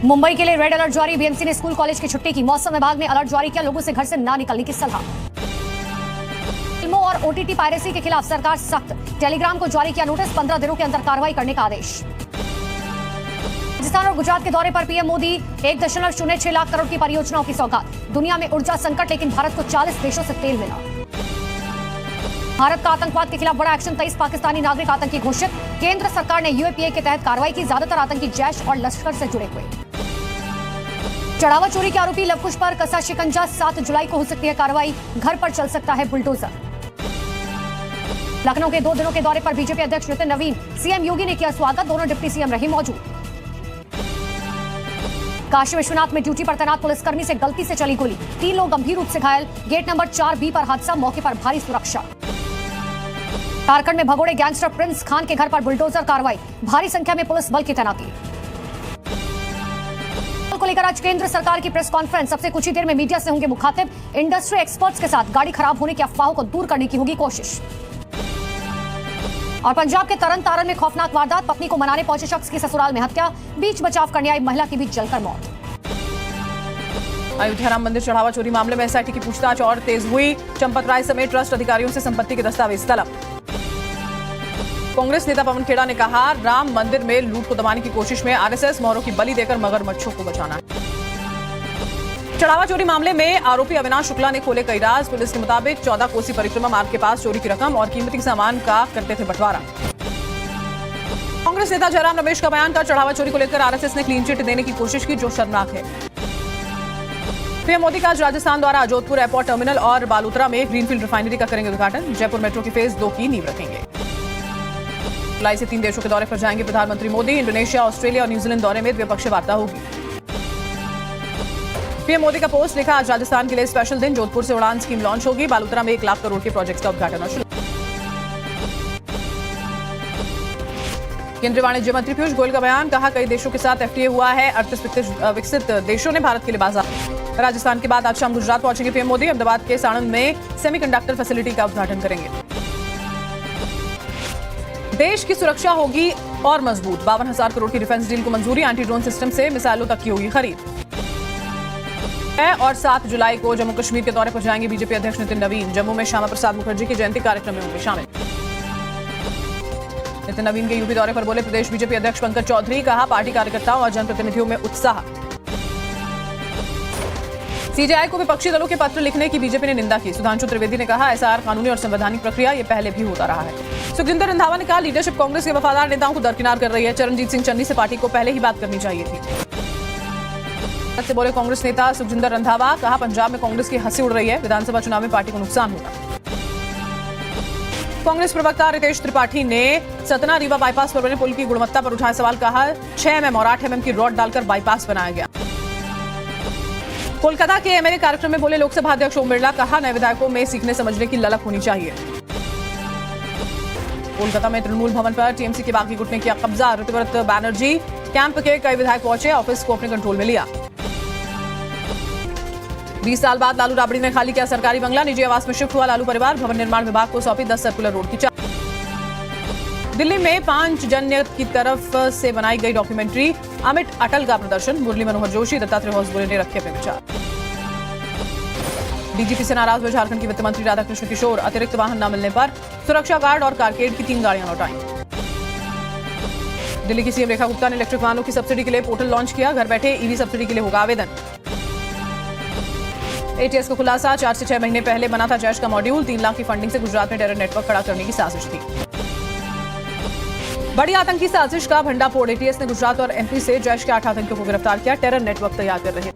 मुंबई के लिए red alert जारी, बीएमसी ने स्कूल कॉलेज की छुट्टी की। मौसम विभाग ने अलर्ट जारी किया, लोगों से घर से ना निकलने की सलाह। फिल्मों और ओटीटी पायरेसी के खिलाफ सरकार सख्त, टेलीग्राम को जारी किया नोटिस, 15 दिनों के अंदर कार्रवाई करने का आदेश। राजस्थान और गुजरात के दौरे पर पीएम मोदी 1.06 लाख करोड़ की परियोजनाओं की सौगात। दुनिया में ऊर्जा संकट, लेकिन भारत को 40 देशों से तेल मिला। भारत का आतंकवाद के खिलाफ बड़ा एक्शन, 23 पाकिस्तानी नागरिक आतंकी घोषित। केंद्र सरकार ने यूएपीए के तहत कार्रवाई की, ज्यादातर आतंकी जैश और लश्कर से जुड़े हुए। चढ़ावा चोरी के आरोपी लवकुश पर कसा शिकंजा, 7 जुलाई को हो सकती है कार्रवाई, घर पर चल सकता है बुलडोजर। लखनऊ के 2 दिनों के दौरे पर बीजेपी अध्यक्ष नितिन नवीन, सीएम योगी ने किया स्वागत, दोनों डिप्टी सीएम रहे मौजूद। काशी विश्वनाथ में ड्यूटी पर तैनात पुलिसकर्मी से गलती से चली गोली, 3 लोग गंभीर रूप से घायल। गेट नंबर 4B पर हादसा, मौके पर भारी सुरक्षा। झारखंड में भगोड़े गैंगस्टर प्रिंस खान के घर पर बुलडोजर कार्रवाई, भारी संख्या में पुलिस बल की तैनाती। को लेकर आज केंद्र सरकार की प्रेस कॉन्फ्रेंस, सबसे कुछ ही देर में मीडिया से होंगे मुखातिब। इंडस्ट्री एक्सपर्ट्स के साथ गाड़ी खराब होने की अफवाहों को दूर करने की होगी कोशिश। और पंजाब के तरन तारण में खौफनाक वारदात, पत्नी को मनाने पहुंचे शख्स की ससुराल में हत्या, बीच बचाव करने आई महिला की भी जलकर मौत। अयोध्या राम मंदिर चढ़ावा चोरी मामले में एसआईटी की पूछताछ और तेज हुई, चंपत राय समेत ट्रस्ट अधिकारियों से संपत्ति के दस्तावेज तलब। कांग्रेस नेता पवन खेड़ा ने कहा, राम मंदिर में लूट को दबाने की कोशिश में आरएसएस, मोहरों की बलि देकर मगरमच्छों को बचाना है। चढ़ावा चोरी मामले में आरोपी अविनाश शुक्ला ने खोले कई राज, पुलिस के मुताबिक 14 कोसी परिक्रमा मार्ग के पास चोरी की रकम और कीमती सामान का करते थे बंटवारा। कांग्रेस नेता जयराम रमेश का बयान का, चढ़ावा चोरी को लेकर आरएसएस ने क्लीन चिट देने की कोशिश की, जो शर्मनाक है। पीएम मोदी का आज राजस्थान द्वारा जोधपुर एयरपोर्ट टर्मिनल और बालोतरा में ग्रीनफील्ड रिफाइनरी का करेंगे उद्घाटन, जयपुर मेट्रो की फेज 2 की नींव रखेंगे। जुलाई से 3 देशों के दौरे पर जाएंगे प्रधानमंत्री मोदी, इंडोनेशिया, ऑस्ट्रेलिया और न्यूजीलैंड दौरे में द्विपक्षीय वार्ता होगी। पीएम मोदी का पोस्ट लिखा, आज राजस्थान के लिए स्पेशल दिन, जोधपुर से उड़ान स्कीम लॉन्च होगी, बालोतरा में 1 लाख करोड़ के प्रोजेक्ट्स का उद्घाटन और शुरू। केंद्रीय वाणिज्य मंत्री पीयूष गोयल का बयान, कहा कई देशों के साथ एफटीए हुआ है, 38 विकसित देशों ने भारत के लिए बाजार। राजस्थान के बाद आज शाम गुजरात पहुंचेंगे पीएम मोदी, अहमदाबाद के साणंद में सेमीकंडक्टर फैसिलिटी का उद्घाटन करेंगे। देश की सुरक्षा होगी और मजबूत, 52,000 करोड़ की डिफेंस डील को मंजूरी, एंटी ड्रोन सिस्टम से मिसाइलों तक की होगी खरीद। और 7 जुलाई को जम्मू कश्मीर के दौरे पर जाएंगे बीजेपी अध्यक्ष नितिन नवीन, जम्मू में श्यामा प्रसाद मुखर्जी की जयंती कार्यक्रम में होंगे शामिल। नितिन नवीन के यूपी दौरे पर बोले प्रदेश बीजेपी अध्यक्ष पंकज चौधरी, कहा पार्टी कार्यकर्ताओं और जनप्रतिनिधियों में उत्साह। सीजेआई को विपक्षी दलों के पत्र लिखने की बीजेपी ने निंदा की, सुधांशु त्रिवेदी ने कहा एसआईआर कानूनी और संवैधानिक प्रक्रिया, ये पहले भी होता रहा है। सुखजिंदर रंधावा ने कहा लीडरशिप कांग्रेस के वफादार नेताओं को दरकिनार कर रही है, चरणजीत सिंह चन्नी से पार्टी को पहले ही बात करनी चाहिए थी। से बोले कांग्रेस नेता सुखजिंदर रंधावा, कहा पंजाब में कांग्रेस की हंसी उड़ रही है, विधानसभा चुनाव में पार्टी को नुकसान होगा। कांग्रेस प्रवक्ता रितेश त्रिपाठी ने सतना रीवा बाईपास पर बने पुल की गुणवत्ता पर उठाया सवाल, कहा 6 mm और 8 mm की रॉड डालकर बाईपास बनाया गया। कोलकाता के एमएलए कार्यक्रम में बोले लोकसभा अध्यक्ष ओम बिरला, कहा नए विधायकों में सीखने समझने की ललक होनी चाहिए। कोलकाता में तृणमूल भवन पर टीएमसी के बागी गुट ने किया कब्जा, ऋतुव्रत बैनर्जी कैंप के कई विधायक पहुंचे, ऑफिस को अपने कंट्रोल में लिया। 20 साल बाद लालू राबड़ी ने खाली किया सरकारी बंगला, निजी आवास में शिफ्ट हुआ लालू परिवार, भवन निर्माण विभाग को सौंपी 10 सर्कुलर रोड की चाबी। दिल्ली में 5 जन्य की तरफ से बनाई गई डॉक्यूमेंट्री अमिट अटल का प्रदर्शन, मुरली मनोहर जोशी, दत्तात्रेय होसबोले ने रखे अपने विचार। डीजीपी से नाराज हुए झारखंड के वित्त मंत्री राधाकृष्ण किशोर, अतिरिक्त वाहन न मिलने पर सुरक्षा गार्ड और कारकेड की 3 गाड़ियां लौटाई। दिल्ली की सीएम रेखा गुप्ता ने इलेक्ट्रिक वाहनों की सब्सिडी के लिए पोर्टल लॉन्च किया, घर बैठे ईवी सब्सिडी के लिए होगा आवेदन। एटीएस को खुलासा, 4 से 6 महीने पहले बना था जैश का मॉड्यूल, 3 लाख की फंडिंग से गुजरात में टेरर नेटवर्क खड़ा करने की साजिश थी। बड़ी आतंकी साजिश का भंडाफोड़, एटीएस ने गुजरात और एमपी से जैश के 8 आतंकियों को गिरफ्तार किया, टेरर नेटवर्क तैयार कर रहे।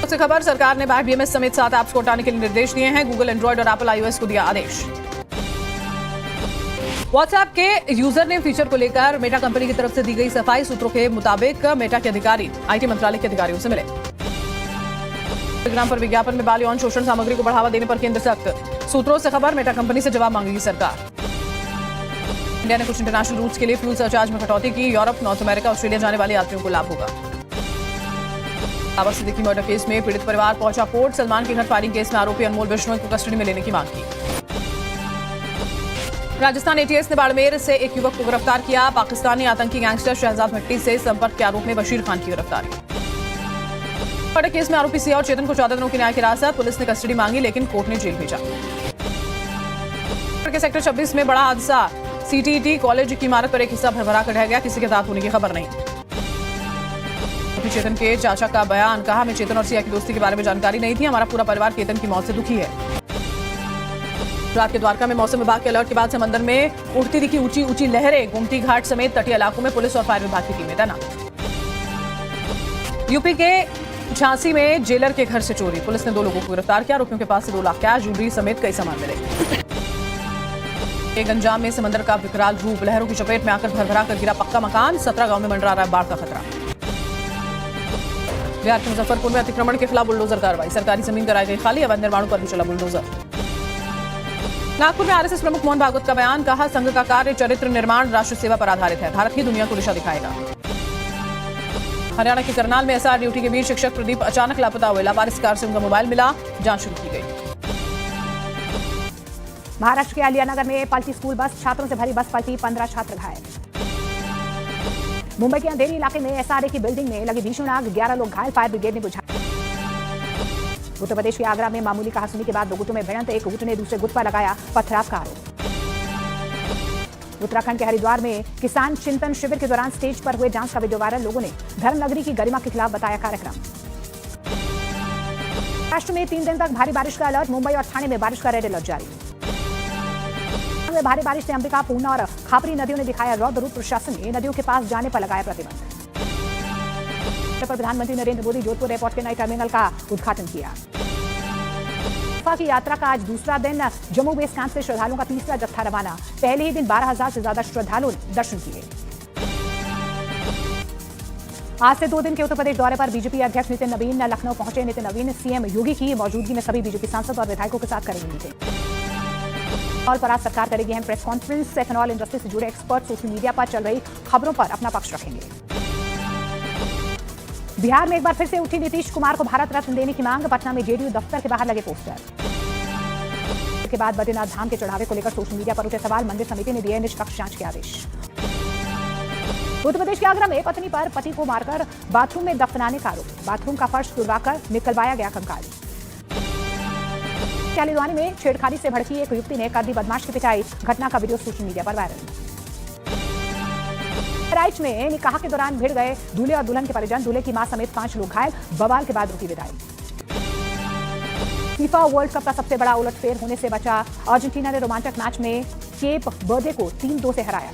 उससे खबर, सरकार ने BIBMS समेत 7 ऐप्स को हटाने के लिए निर्देश दिए हैं, गूगल एंड्रॉइड और एप्पल iOS को दिया आदेश। व्हाट्सएप के यूजर नेम फीचर को लेकर मेटा कंपनी की तरफ से दी गई सफाई, सूत्रों के मुताबिक मेटा के अधिकारी आईटी मंत्रालय के अधिकारियों से मिले। टेलीग्राम पर विज्ञापन में बाल यौन शोषण सामग्री को बढ़ावा देने पर केंद्र सख्त, सूत्रों से खबर, मेटा कंपनी से जवाब मांगेगी सरकार। इंडिया ने कुछ इंटरनेशनल रूट्स के लिए फ्यूल सरचार्ज में कटौती की, यूरोप, नॉर्थ अमेरिका, ऑस्ट्रेलिया जाने वाले यात्रियों को लाभ होगा। बाबर सिद्दीकी मर्डर केस में पीड़ित परिवार पहुंचा कोर्ट, सलमान के घर फायरिंग केस में आरोपी अनमोल बिश्नोई को कस्टडी में लेने की मांग की। राजस्थान एटीएस ने बाड़मेर से एक युवक को गिरफ्तार किया। पाकिस्तानी आतंकी गैंगस्टर शहजाद भट्टी से संपर्क के आरोप में बशीर खान की गिरफ्तारी। मर्डर केस में आरोपी सिया और चेतन को 14 दिनों की न्यायिक हिरासत, पुलिस ने कस्टडी मांगी लेकिन कोर्ट ने जेल भेजा। के सेक्टर 26 में बड़ा हादसा, सीटीईटी कॉलेज की इमारत पर एक हिस्सा भरभरा कर ढह गया, किसी के हताहत होने की खबर नहीं। चेतन के चाचा का बयान, कहा हमें चेतन और सिया की दोस्ती के बारे में जानकारी नहीं थी, हमारा पूरा परिवार चेतन की मौत से दुखी है। रात के द्वारका में मौसम विभाग के अलर्ट के बाद समंदर में उठती दिखी ऊंची ऊंची लहरें, गोमती घाट समेत तटीय इलाकों में पुलिस और फायर विभाग की टीमें तैनात। यूपी के झांसी में जेलर के घर से चोरी, पुलिस ने 2 लोगों को गिरफ्तार किया। आरोपियों के पास से 2 लाख कैश, ज्वेलरी समेत कई सामान मिले। गंजाम में समंदर का विकराल रूप, लहरों की चपेट में आकर भरभरा कर गिरा पक्का मकान, 17 गांव में मंडरा रहा है बाढ़ का खतरा। बिहार के मुजफ्फरपुर में अतिक्रमण के खिलाफ बुलडोजर कार्रवाई, सरकारी जमीन कराई गई खाली, अवैध निर्माणों पर भी चला बुलडोजर। नागपुर में आरएसएस प्रमुख मोहन भागवत का बयान, कहा संघ का कार्य चरित्र निर्माण राष्ट्र सेवा पर आधारित है, भारत ही दुनिया को दिशा दिखाएगा। हरियाणा के करनाल में एसआर ड्यूटी के बीच शिक्षक प्रदीप अचानक लापता हुए, लावारिस कार से उनका मोबाइल मिला, जांच शुरू की गई। महाराष्ट्र के अलियानगर में पलटी स्कूल बस, छात्रों से भरी बस पलटी, 15 छात्र घायल। मुंबई के अंधेरी इलाके में एसआरए की बिल्डिंग में लगी भीषण आग, 11 लोग घायल, फायर ब्रिगेड ने बुझाई। उत्तर प्रदेश के आगरा में मामूली कहासुनी के बाद 2 गुटों में भिड़ंत, एक गुट ने दूसरे गुट पर लगाया पथराव का आरोप। उत्तराखंड के हरिद्वार में किसान चिंतन शिविर के दौरान स्टेज पर हुए डांस का वीडियो वायरल, लोगों ने धर्मनगरी की गरिमा के खिलाफ बताया कार्यक्रम। महाराष्ट्र में 3 दिन तक भारी बारिश का अलर्ट, मुंबई और ठाणे में बारिश का रेड अलर्ट जारी। भारी बारिश से अंबिका, पूर्णा और खापरी नदियों ने दिखाया रौद्र रूप, प्रशासन ने नदियों के पास जाने पर लगाया प्रतिबंध। प्रधानमंत्री नरेंद्र मोदी जोधपुर एयरपोर्ट के नए टर्मिनल का उद्घाटन किया। की यात्रा का आज दूसरा दिन, जम्मू बेस कैंप से श्रद्धालुओं का तीसरा जत्था रवाना, पहले ही दिन 12,000 से ज्यादा श्रद्धालुओं ने दर्शन किए। आज से 2 दिन के उत्तर प्रदेश दौरे पर बीजेपी अध्यक्ष नितिन नवीन लखनऊ पहुंचे। नितिन नवीन सीएम योगी की मौजूदगी में सभी बीजेपी सांसद और विधायकों के साथ करेंगे मीटिंग। और पर आज सरकार करेगी अहम प्रेस कॉन्फ्रेंस, एथेनॉल इंडस्ट्री से जुड़े एक्सपर्ट सोशल मीडिया पर चल रही खबरों पर अपना पक्ष रखेंगे। बिहार में एक बार फिर से उठी नीतीश कुमार को भारत रत्न देने की मांग, पटना में जेडीयू दफ्तर के बाहर लगे पोस्टर। के बाद बद्रीनाथ धाम के चढ़ावे को लेकर सोशल मीडिया पर उठे सवाल, मंदिर समिति ने दिए निष्पक्ष जांच के आदेश। उत्तर प्रदेश के आगरा में पत्नी पर पति को मारकर बाथरूम में दफनाने का आरोप, बाथरूम का फर्श तुड़वाकर निकलवाया गया कंकाल। हल्द्वानी में छेड़खानी से भड़की एक युवती ने कर दी बदमाश की पिटाई, घटना का वीडियो सोशल मीडिया पर वायरल। राइच में निकाह के दौरान भिड़ गए दूल्हे और दुल्हन के परिजन, दूल्हे की मां समेत 5 लोग घायल, बवाल के बाद रुकी विदाई। फीफा वर्ल्ड कप का सबसे बड़ा उलटफेर होने से बचा, अर्जेंटीना ने रोमांचक मैच में केप बर्दे को 3-2 से हराया।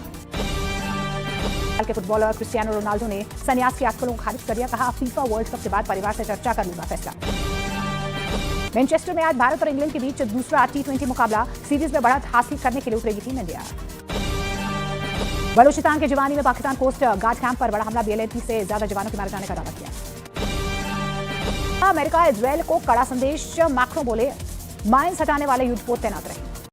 के फुटबॉलर क्रिस्टियानो रोनाल्डो ने संन्यास की आजकलों को खारिज कर दिया, कहा फीफा वर्ल्ड कप के बाद परिवार से चर्चा कर लूंगा फैसला। मैनचेस्टर में आज भारत और इंग्लैंड के बीच दूसरा T20 मुकाबला, सीरीज में बढ़त हासिल करने के लिए उतरेगी टीम इंडिया। बलूचिस्तान के जवानी में पाकिस्तान कोस्ट गार्ड कैंप पर बड़ा हमला, BLNT से ज्यादा जवानों के मारे जाने का दावा किया। अमेरिका इजरायल को कड़ा संदेश, मैक्रो बोले माइंस हटाने वाले युद्धपोत तैनात रहे।